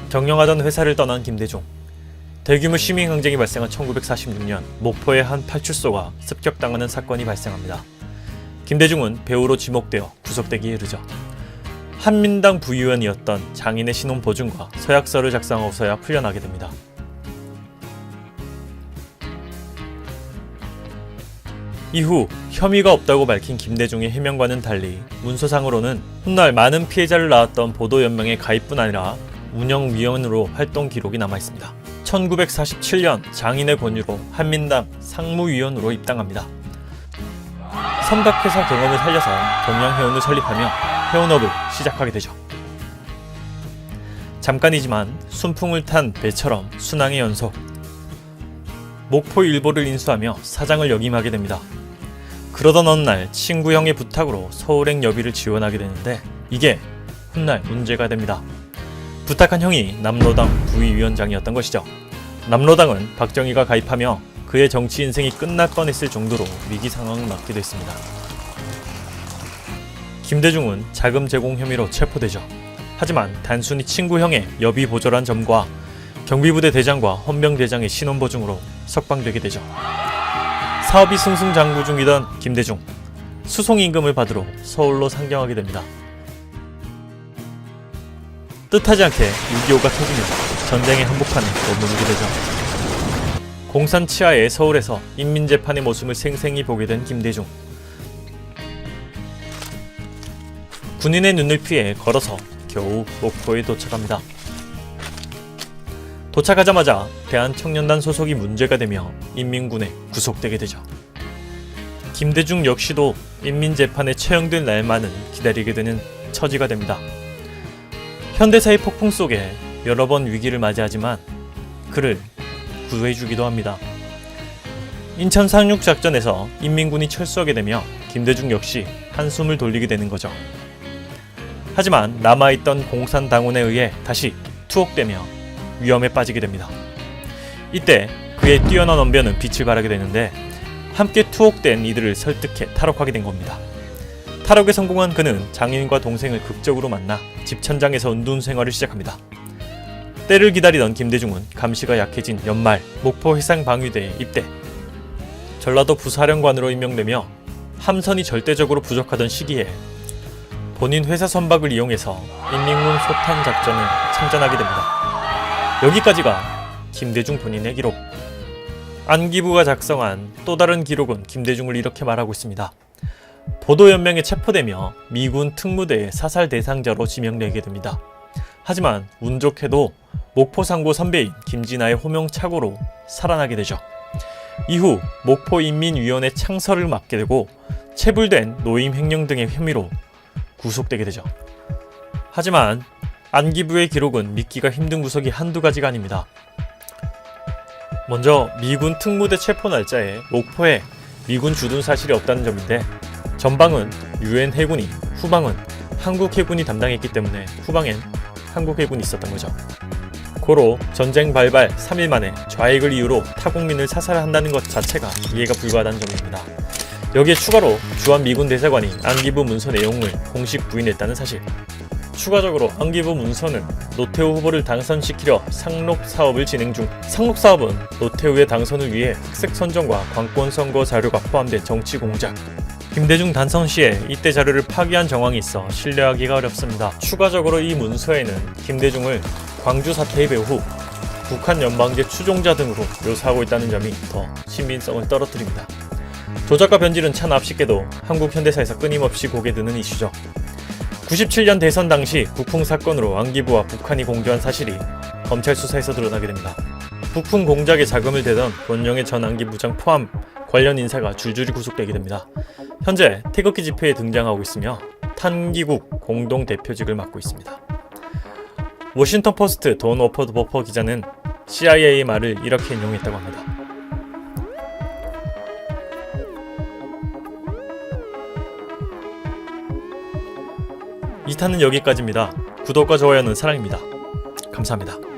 경영하던 회사를 떠난 김대중. 대규모 시민항쟁이 발생한 1946년 목포의 한 파출소가 습격당하는 사건이 발생합니다. 김대중은 배우로 지목되어 구속되기에 이르죠. 한민당 부의원이었던 장인의 신원 보증과 서약서를 작성하고서야 풀려나게 됩니다. 이후 혐의가 없다고 밝힌 김대중의 해명과는 달리 문서상으로는 훗날 많은 피해자를 낳았던 보도연맹의 가입뿐 아니라 운영위원으로 활동 기록이 남아있습니다. 1947년 장인의 권유로 한민당 상무위원으로 입당합니다. 삼각회사 경험을 살려서 동양해운을 설립하며 해운업을 시작하게 되죠. 잠깐이지만 순풍을 탄 배처럼 순항의 연속. 목포 일보를 인수하며 사장을 역임하게 됩니다. 그러던 어느 날 친구 형의 부탁으로 서울행 여비를 지원하게 되는데 이게 훗날 문제가 됩니다. 부탁한 형이 남로당 부위위원장이었던 것이죠. 남로당은 박정희가 가입하며 그의 정치 인생이 끝날 뻔했을 정도로 위기 상황을 맞게 됐습니다. 김대중은 자금 제공 혐의로 체포되죠. 하지만 단순히 친구 형의 여비 보조란 점과 경비부대 대장과 헌병대장의 신원 보증으로 석방되게 되죠. 사업이 승승장구 중이던 김대중, 수송임금을 받으러 서울로 상경하게 됩니다. 뜻하지 않게 6.25가 터지며 전쟁의 한복판에 머무르게 되죠. 공산 치하의 서울에서 인민재판의 모습을 생생히 보게 된 김대중. 군인의 눈을 피해 걸어서 겨우 목포에 도착합니다. 도착하자마자 대한청년단 소속이 문제가 되며 인민군에 구속되게 되죠. 김대중 역시도 인민재판에 처형될 날만을 기다리게 되는 처지가 됩니다. 현대사의 폭풍 속에 여러 번 위기를 맞이하지만 그를 구해주기도 합니다. 인천 상륙작전에서 인민군이 철수하게 되며 김대중 역시 한숨을 돌리게 되는 거죠. 하지만 남아있던 공산당원에 의해 다시 투옥되며 위험에 빠지게 됩니다. 이때 그의 뛰어난 언변은 빛을 발하게 되는데 함께 투옥된 이들을 설득해 탈옥하게 된 겁니다. 탈옥에 성공한 그는 장인과 동생을 극적으로 만나 집천장에서 은둔 생활을 시작합니다. 때를 기다리던 김대중은 감시가 약해진 연말 목포 해상방위대에 입대. 전라도 부사령관으로 임명되며 함선이 절대적으로 부족하던 시기에 본인 회사 선박을 이용해서 인민군 소탄 작전을 참전하게 됩니다. 여기까지가 김대중 본인의 기록. 안기부가 작성한 또 다른 기록은 김대중을 이렇게 말하고 있습니다. 보도연맹에 체포되며 미군 특무대의 사살 대상자로 지명되게 됩니다. 하지만 운 좋게도 목포상고 선배인 김진아의 호명착오로 살아나게 되죠. 이후 목포인민위원회 창설을 맡게 되고 체불된 노임 횡령 등의 혐의로 구속되게 되죠. 하지만 안기부의 기록은 믿기가 힘든 구석이 한두 가지가 아닙니다. 먼저 미군 특무대 체포 날짜에 목포에 미군 주둔 사실이 없다는 점인데 전방은 유엔 해군이, 후방은 한국 해군이 담당했기 때문에 후방엔 한국 해군이 있었던 거죠. 고로 전쟁 발발 3일 만에 좌익을 이유로 타국민을 사살한다는 것 자체가 이해가 불가하다는 점입니다. 여기에 추가로 주한 미군 대사관이 안기부 문서 내용을 공식 부인했다는 사실. 추가적으로 안기부 문서는 노태우 후보를 당선시키려 상록 사업을 진행 중. 상록 사업은 노태우의 당선을 위해 흑색 선전과 관권 선거 자료가 포함된 정치 공작. 김대중 당선 시에 이때 자료를 파기한 정황이 있어 신뢰하기가 어렵습니다. 추가적으로 이 문서에는 김대중을 광주 사태의 배후 후 북한 연방제 추종자 등으로 묘사하고 있다는 점이 더 신빙성을 떨어뜨립니다. 조작과 변질은 참 앞쉽게도 한국 현대사에서 끊임없이 고개 드는 이슈죠. 97년 대선 당시 북풍 사건으로 안기부와 북한이 공조한 사실이 검찰 수사에서 드러나게 됩니다. 북풍 공작에 자금을 대던 원영의 전 안기부장 포함 관련 인사가 줄줄이 구속되게 됩니다. 현재 태극기 집회에 등장하고 있으며 탄기국 공동대표직을 맡고 있습니다. 워싱턴 포스트 돈 오퍼드 버퍼 기자는 CIA의 말을 이렇게 인용했다고 합니다. 이 탄은 여기까지입니다. 구독과 좋아요는 사랑입니다. 감사합니다.